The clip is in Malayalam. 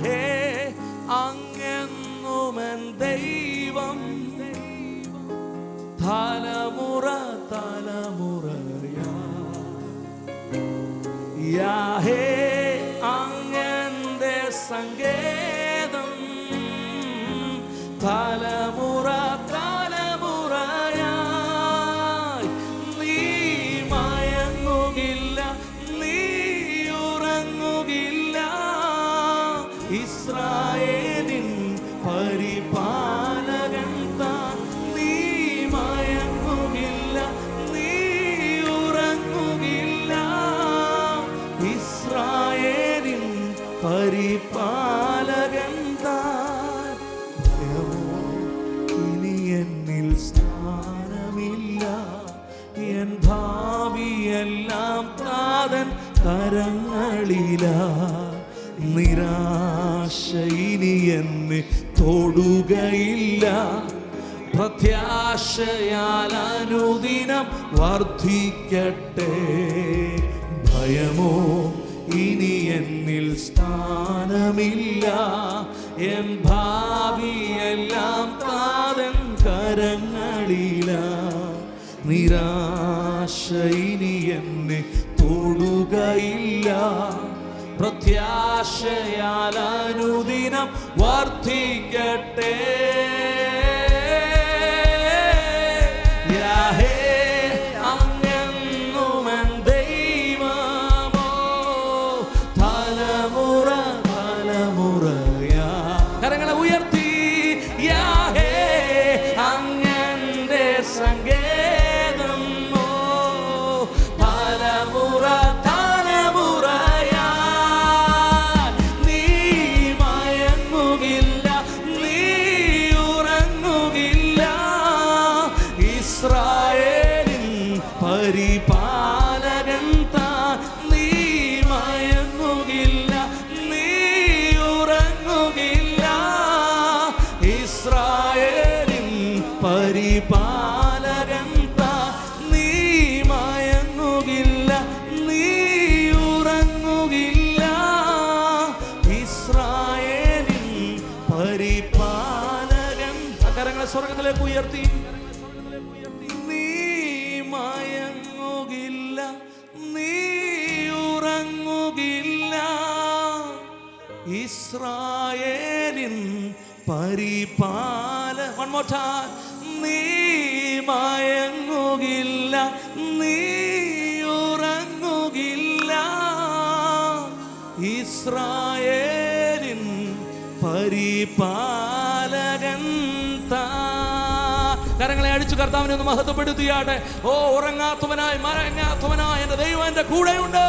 യാഹേ അങ്ങെന്നുമെൻ ദൈവം, തലമുറ തലമുറയാ. യാഹേ അങ്ങന്റെ സങ്കേതം, തലമുറ തലമുറയായി. നീ മയങ്ങുകില്ല, നീ ഉറങ്ങുകില്ല. ഇസ്രായേലിൻ പരിപാലകൻ താൻ. നീ മയങ്ങുകില്ല, നീ ഉറങ്ങുകില്ല. ഇസ്രായേലിൻ പരിപാലകൻ താൻ. ഇനി എന്നിൽ സ്ഥാനമില്ല, എൻ ഭാവിയെല്ലാം താതൻ കരങ്ങളില. നിരാശ ഇനി എന്നെ തൊടുകയില്ല, പ്രത്യാശയാൽ അനുദിനം വർദ്ധിക്കട്ടെ. ഭയമോ ഇനി എന്നിൽ സ്ഥാനമില്ല, എൻ ഭാവിയെല്ലാം താതൻ കരങ്ങളില. നിരാശ ഇനി എന്നെ തൊടുകയില്ല, പ്രത്യാശയാൽ അനുദിനം വർദ്ധിക്കട്ടെ. യാഹേ അങ്ങെന്നുമെൻ ദൈവമോ, തലമുറ തലമുറയാ. കരങ്ങളെ ഉയർത്തി. യാഹേ അങ്ങന്റെ സങ്കേതം, തലമുറ തലമുറയാ. നീ മയങ്ങുകില്ല, നീ ഉറങ്ങുകില്ല. ഇസ്രായേലിൻ പരിപാലകൻ താൻ. നീ മയങ്ങുകില്ല, നീ ഉറങ്ങുകില്ല. ഇസ്രായേലിൻ പരിപാലകൻ താൻ. നീ മയങ്ങുകില്ല, നീ ഉറങ്ങുകില്ല. ഇസ്രായേലിൻ പരിപാലകൻ. കരങ്ങളെ സ്വർഗ്ഗത്തിലേക്ക് ഉയർത്തി. നീ മയങ്ങുകില്ല, നീ ഉറങ്ങുകില്ല. ഇസ്രായേലിൻ പരിപാലകൻ. One more time. നീ മയങ്ങുകില്ല, നീ ഉറങ്ങുകില്ല. ഇസ്രായേലിൻ പരിപാലകൻ താൻ. കരങ്ങളെ അടിച്ചു കർത്താവിനെ ഒന്ന് മഹത്വപ്പെടുത്തിയാട്ടെ. ഓ ഉറങ്ങാത്തവനായി മറങ്ങാത്തവനായി എൻ്റെ ദൈവം എൻ്റെ കൂടെയുണ്ട്.